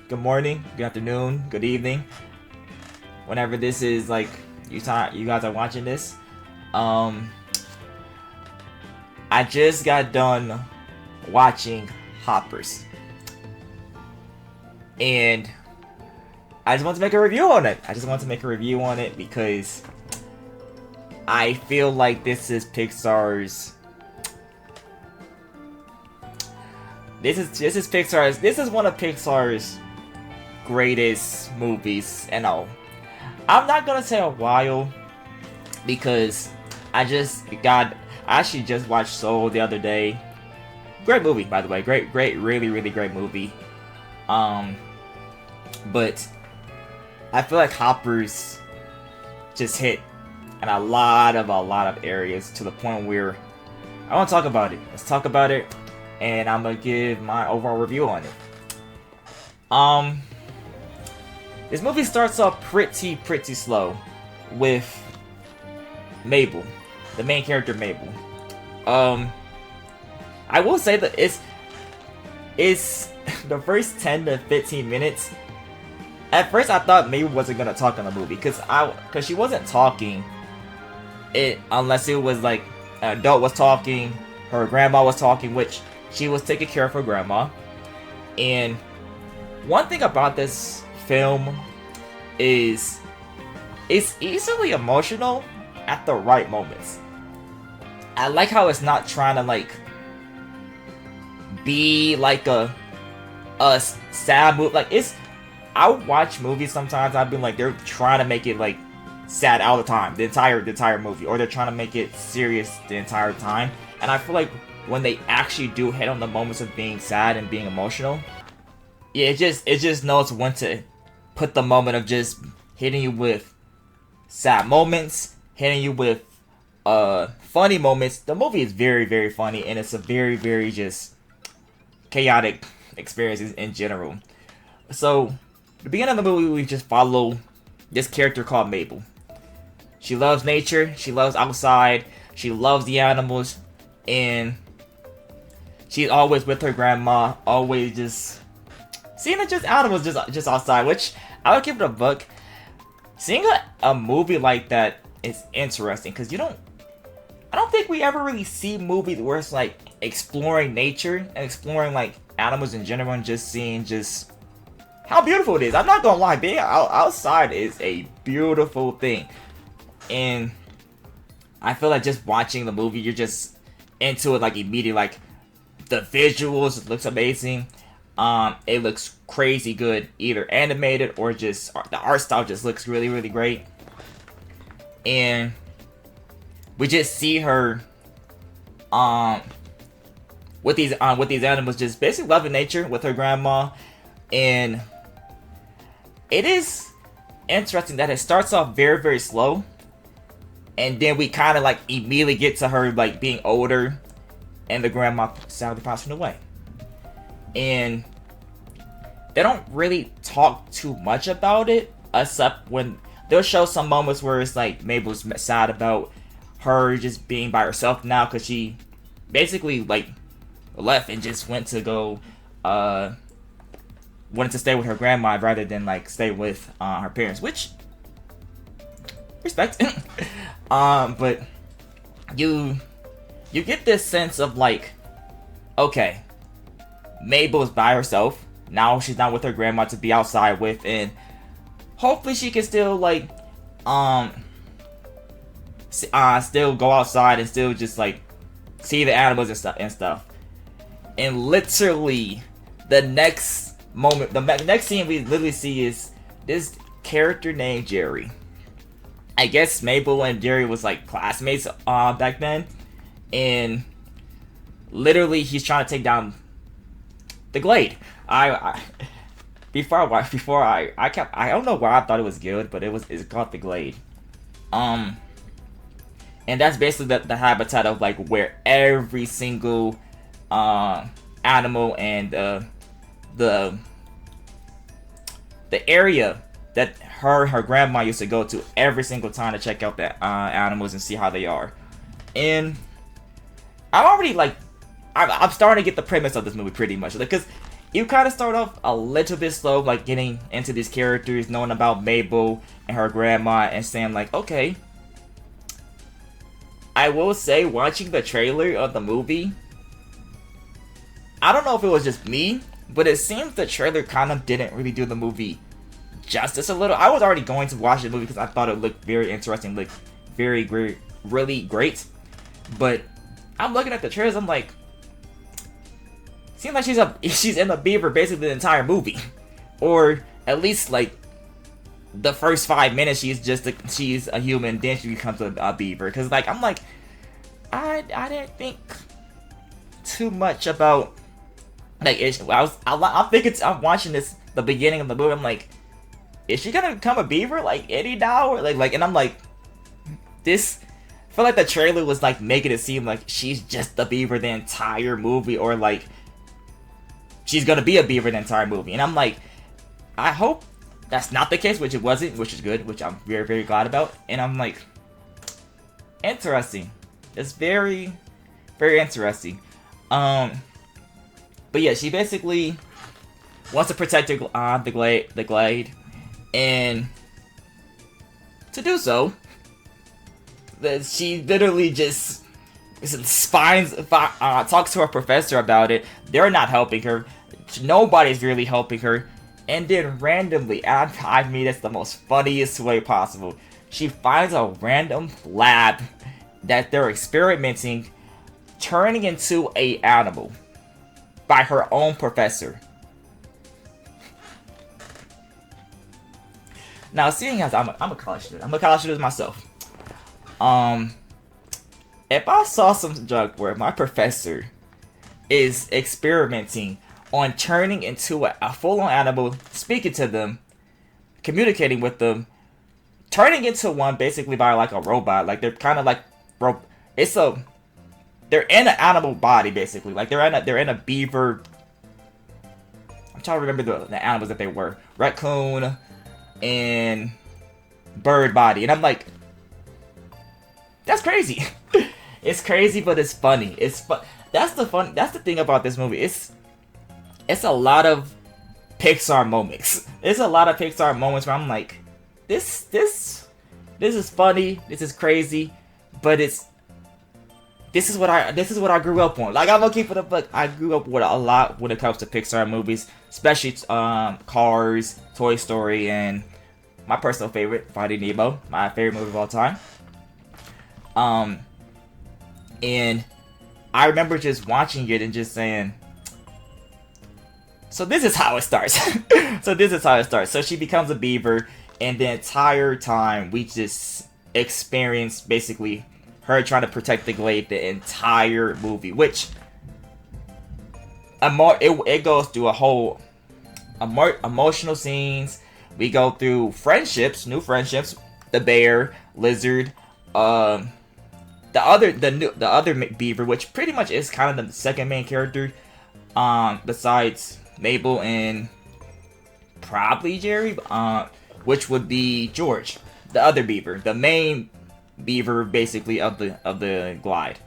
good morning, good afternoon, good evening. Whenever this is like you guys are watching this. Um I just got done watching Hoppers. And I just want to make a review on it. Because I feel like this is Pixar's this is one of Pixar's greatest movies and all. I'm not gonna say a while because I actually just watched Soul the other day. Great movie, by the way. Great, really, really great movie. But I feel like Hoppers just hit in a lot of areas to the point where I want to talk about it. Let's talk about it, and I'm gonna give my overall review on it. This movie starts off pretty slow with Mabel, the main character Mabel. I will say that it's the first 10 to 15 minutes. At first, I thought Mabel wasn't gonna talk in the movie because she wasn't talking. Unless it was like an adult was talking, her grandma was talking, which she was taking care of her grandma. And one thing about this film is it's easily emotional at the right moments. I like how it's not trying to like be like a sad movie. Like I watch movies sometimes. I've been like they're trying to make it like sad all the time, the entire movie, or they're trying to make it serious the entire time. And I feel like when they actually do hit on the moments of being sad and being emotional, yeah, it just knows when to put the moment of just hitting you with sad moments, hitting you with funny moments. The movie is very funny, and it's a very just chaotic experiences in general. So the beginning of the movie, we just follow this character called Mabel. She loves nature, she loves outside, she loves the animals, and she's always with her grandma, always just seeing it just animals just outside, which I would give it a buck. Seeing a movie like that is interesting because I don't think we ever really see movies where it's like exploring nature and exploring like animals in general and just seeing just how beautiful it is. I'm not gonna lie, being outside is a beautiful thing. And I feel like just watching the movie, you're just into it like immediately. Like the visuals looks amazing. It looks crazy good, either animated or just the art style just looks really great. And we just see her with these animals just basically loving nature with her grandma. And it is interesting that it starts off very slow, and then we kind of like immediately get to her like being older and the grandma sadly passing away. And they don't really talk too much about it, except when they'll show some moments where it's like Mabel's sad about her just being by herself now because she basically like left and just went to go wanted to stay with her grandma rather than like stay with her parents, which respect. But you get this sense of like, okay, Mabel's by herself now. She's not with her grandma to be outside with, and hopefully she can still like still go outside and still just like see the animals and stuff. And literally the next moment, the next scene we literally see is this character named Jerry. I guess Mabel and Jerry was like classmates back then, and literally he's trying to take down the Glade. I don't know why I thought it was good, but it's called the Glade. And that's basically the habitat of like where every single animal and the area that her grandma used to go to every single time to check out the animals and see how they are. And I'm already like I'm starting to get the premise of this movie pretty much, because you kind of start off a little bit slow, like getting into these characters, knowing about Mabel and her grandma, and saying like, okay. I will say, watching the trailer of the movie, I don't know if it was just me, but it seems the trailer kind of didn't really do the movie justice a little. I was already going to watch the movie because I thought it looked very interesting, looked very great, really great. But I'm looking at the trailers, I'm like, seems like she's in a beaver basically the entire movie, or at least like the first 5 minutes she's a human, then she becomes a beaver. Because like I'm like, I didn't think too much about like I'm thinking, I'm watching the beginning of the movie, I'm like, is she gonna become a beaver like any now, or like and I'm like, this. I feel like the trailer was like making it seem like she's just the beaver the entire movie, or like she's gonna be a beaver the entire movie. And I'm like, I hope that's not the case, which it wasn't, which is good, which I'm very, very glad about. And I'm like, interesting. It's very, very interesting. But yeah, she basically wants to protect the glade, and to do so, she literally just talks to her professor about it. They're not helping her. Nobody's really helping her. And then randomly, I mean, it's the most funniest way possible, she finds a random lab that they're experimenting, turning into a animal by her own professor. Now, seeing as I'm a college student myself. If I saw some junk where my professor is experimenting on turning into a full-on animal, speaking to them, communicating with them, turning into one basically by like a robot, like they're kind of like they're in an animal body basically, like they're in a beaver. I'm trying to remember the animals that they were, raccoon and bird body, and I'm like, that's crazy. It's crazy, but it's funny. That's the thing about this movie. It's a lot of Pixar moments. It's a lot of Pixar moments where I'm like, this is funny. This is crazy, but this is what I grew up on. Like, I'm gonna keep it up. Like, I grew up with a lot when it comes to Pixar movies, especially Cars, Toy Story, and my personal favorite, Finding Nemo, my favorite movie of all time. And I remember just watching it and just saying, so this is how it starts. So she becomes a beaver, and the entire time we just experience basically her trying to protect the glade the entire movie, which it goes through a whole emotional scenes. We go through new friendships, the bear, lizard, the other beaver, which pretty much is kind of the second main character, besides Mabel and probably Jerry, which would be George, the other beaver, the main beaver basically of the glide.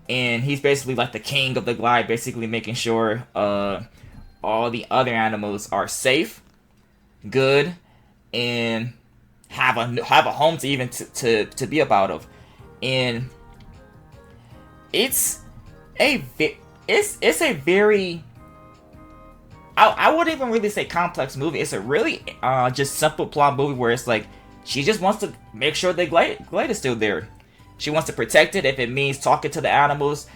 And he's basically like the king of the glide, basically making sure all the other animals are safe, good, and have a home to even to be a part of. And it's a very, I wouldn't even really say complex movie. It's a really just simple plot movie where it's like she just wants to make sure the glade is still there. She wants to protect it if it means talking to the animals,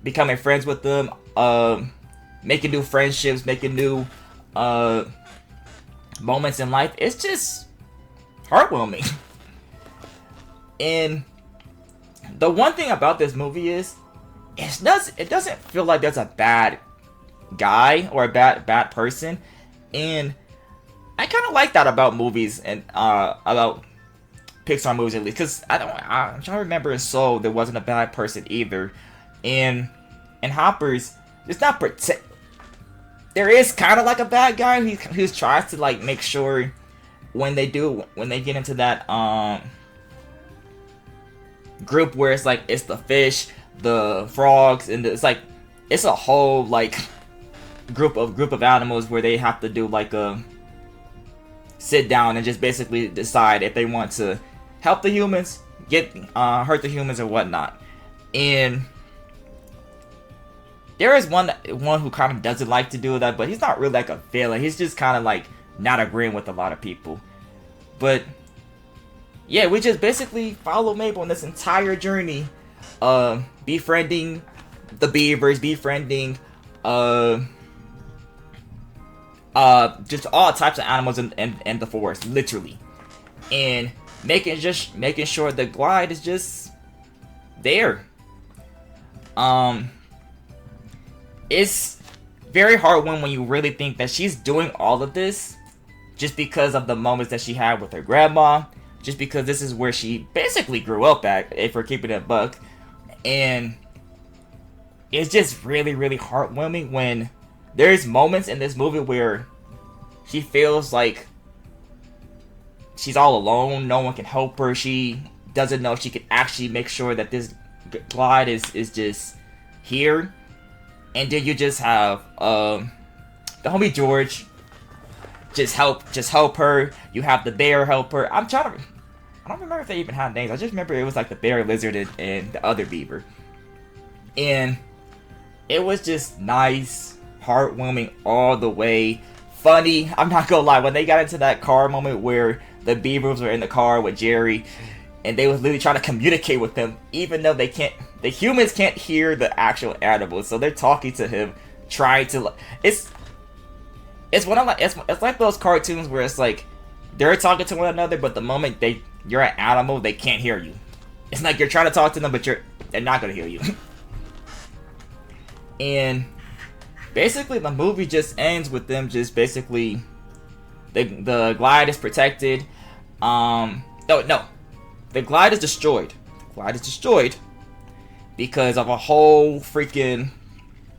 becoming friends with them, making new friendships, making new moments in life. It's just heartwarming. And the one thing about this movie is it doesn't feel like there's a bad guy or a bad person, and I kind of like that about movies and about Pixar movies, at least, because I'm trying to remember in Soul there wasn't a bad person either. In Hoppers, it's not there is kind of like a bad guy who tries to like make sure when they get into that group where it's like it's the fish, the frogs, and it's like it's a whole like group of animals where they have to do like a sit down and just basically decide if they want to help the humans, hurt the humans or whatnot. And there is one who kind of doesn't like to do that, but he's not really like a villain. He's just kind of like not agreeing with a lot of people. But yeah, we just basically follow Mabel on this entire journey, befriending the beavers, befriending just all types of animals in the forest, literally, and making sure the Glide is just there. It's very hard when you really think that she's doing all of this just because of the moments that she had with her grandma, just because this is where she basically grew up at, if we're keeping it a buck. And it's just really, really heartwarming when there's moments in this movie where she feels like she's all alone, no one can help her, she doesn't know if she can actually make sure that this Glide is just here. And then you just have the homie George just help her. You have the bear help her. I don't remember if they even had names. I just remember it was like the bear, lizard, and the other beaver. And it was just nice, heartwarming all the way. Funny, I'm not gonna lie, when they got into that car moment where the beavers were in the car with Jerry and they was literally trying to communicate with them, even though the humans can't hear the actual animals, so they're talking to him, trying to, it's like those cartoons where it's like they're talking to one another, but the moment you're an animal, they can't hear you. It's like you're trying to talk to them, but they're not gonna hear you. And basically the movie just ends with them just basically the Glide is protected. No, the Glide is destroyed. The Glide is destroyed because of a whole freaking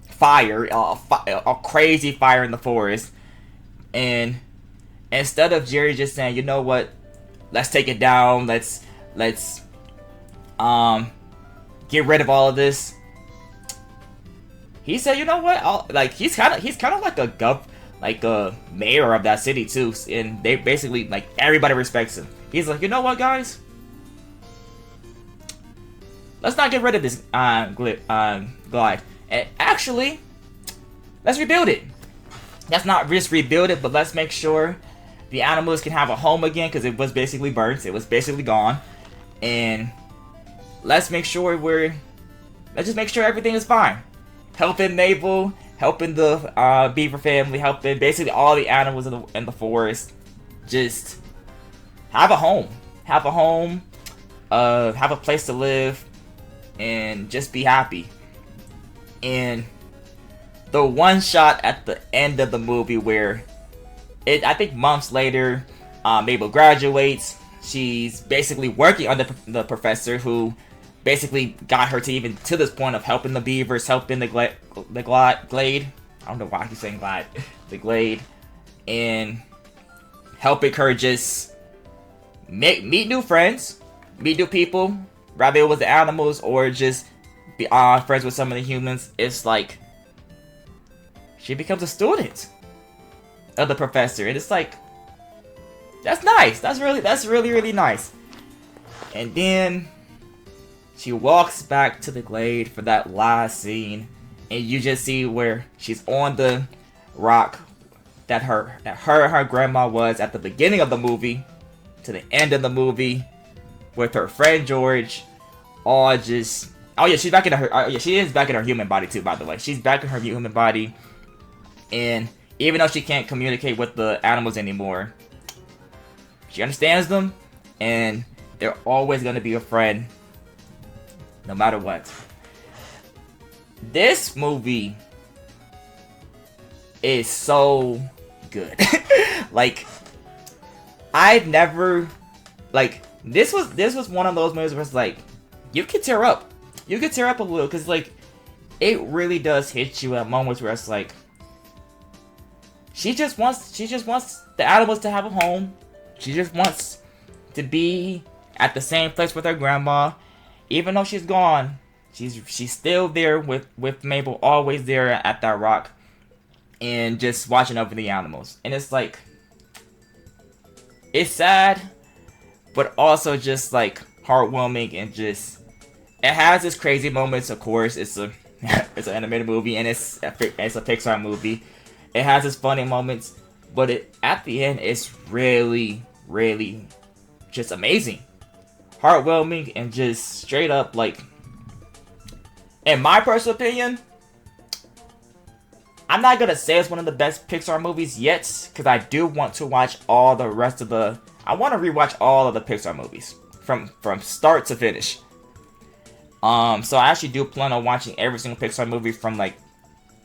fire, a crazy fire in the forest. And instead of Jerry just saying, you know what, let's take it down, let's get rid of all of this, he said, you know what, he's kind of like a mayor of that city too, and they basically, like, everybody respects him. He's like, you know what, guys, let's not get rid of this Glide, and actually let's rebuild it. Let's not just rebuild it, but let's make sure the animals can have a home again, because it was basically burnt, it was basically gone. And let's make sure let's just make sure everything is fine. Helping Mabel, helping the beaver family, helping basically all the animals in the forest. Just have a home. Have a place to live, and just be happy. And the one shot at the end of the movie where I think months later, Mabel graduates. She's basically working under the professor who basically got her to even to this point of helping the beavers, helping the glade. I don't know why I keep saying glide. The glade. And helping her just meet new friends, meet new people, rather it was the animals or just be friends with some of the humans. It's like she becomes a student of the professor, and it's like, that's nice. That's really, really nice. And then she walks back to the glade for that last scene, and you just see where she's on the rock that her and her grandma was at the beginning of the movie to the end of the movie with her friend George. All just, oh yeah, she's back in her. She is back in her human body too, by the way. She's back in her human body. And even though she can't communicate with the animals anymore, she understands them, and they're always going to be a friend, no matter what. This movie is so good. Like, I've never, like, this was one of those movies where it's like, you could tear up. You could tear up a little, because, like, it really does hit you at moments where it's like, She just wants the animals to have a home. She just wants to be at the same place with her grandma. Even though she's gone, she's still there with Mabel, always there at that rock. and just watching over the animals. And it's like, it's sad, but also just like heartwarming, and just, it has its crazy moments. Of course, it's a it's an animated movie, and it's a Pixar movie. It has its funny moments, but at the end, it's really, really just amazing, heartwarming, and just straight up, like, in my personal opinion, I'm not gonna say it's one of the best Pixar movies yet, because I do want to watch all the rest of the. I want to rewatch all of the Pixar movies from start to finish. So I actually do plan on watching every single Pixar movie from like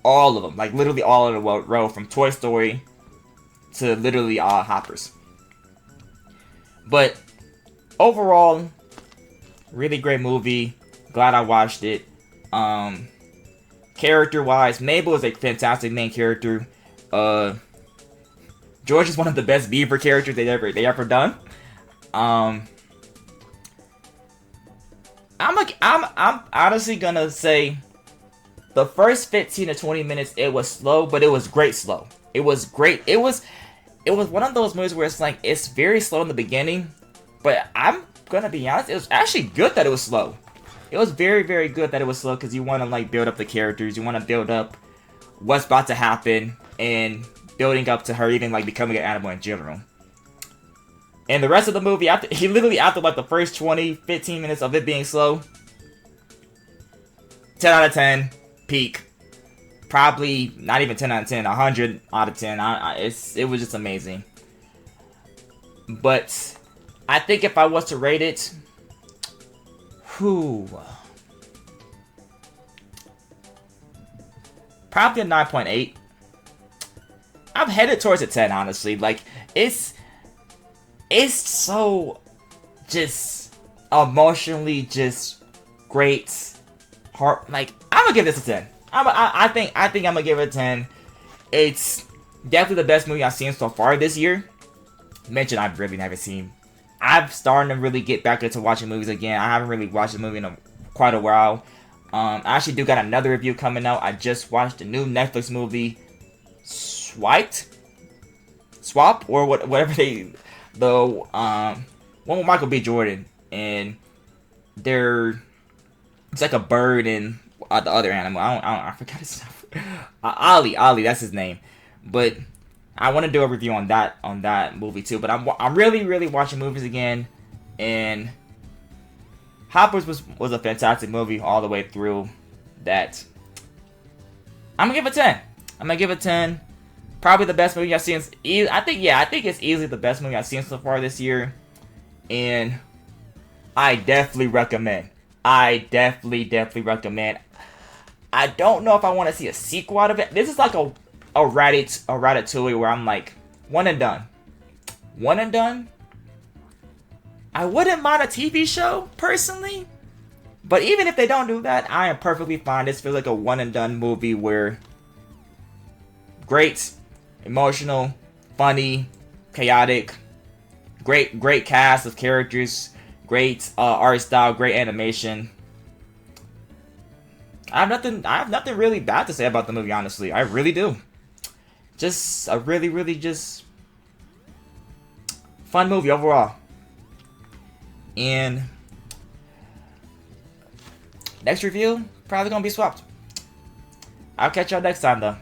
all of them, like literally all of the row, from Toy Story to literally Hoppers. But overall, really great movie. Glad I watched it. Character-wise, Mabel is a fantastic main character. George is one of the best beaver characters they ever done. I'm honestly gonna say the first 15 to 20 minutes it was slow, but it was great slow. It was great. It was one of those movies where it's like, it's very slow in the beginning, but I'm gonna be honest, it was actually good that it was slow. It was very, very good that it was slow, because you want to like build up the characters, you want to build up what's about to happen, and building up to her even like becoming an animal in general. And the rest of the movie, after like the first 15 minutes of it being slow, 10 out of 10, peak. Probably not even 10 out of 10, 100 out of 10. It was just amazing. But I think if I was to rate it, probably a 9.8. I'm headed towards a 10, honestly. Like, it's so just emotionally just great. Like, I'm gonna give this a 10. I think I'm gonna give it a 10. It's definitely the best movie I've seen so far this year. Mention I really never seen. I'm starting to really get back into watching movies again. I haven't really watched a movie in quite a while. I actually do got another review coming out. I just watched a new Netflix movie, Swap, or whatever one with Michael B. Jordan, and it's like a bird and the other animal. I forgot his name. Ali, that's his name. But I want to do a review on that movie too. But I'm really watching movies again, and Hoppers was a fantastic movie all the way through. That I'm gonna give it 10. I'm gonna give it 10. Probably the best movie I've seen. I think it's easily the best movie I've seen so far this year, and I definitely recommend. I definitely recommend. I don't know if I want to see a sequel out of it. This is like a Ratatouille where I'm like, one and done. I wouldn't mind a TV show, personally. But even if they don't do that, I am perfectly fine. This feels like a one and done movie where great, emotional, funny, chaotic, great cast of characters, great art style, great animation. I have nothing really bad to say about the movie, honestly. I really do. Just a really just fun movie overall. And next review, probably gonna be Swapped. I'll catch y'all next time though.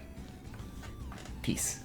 Peace.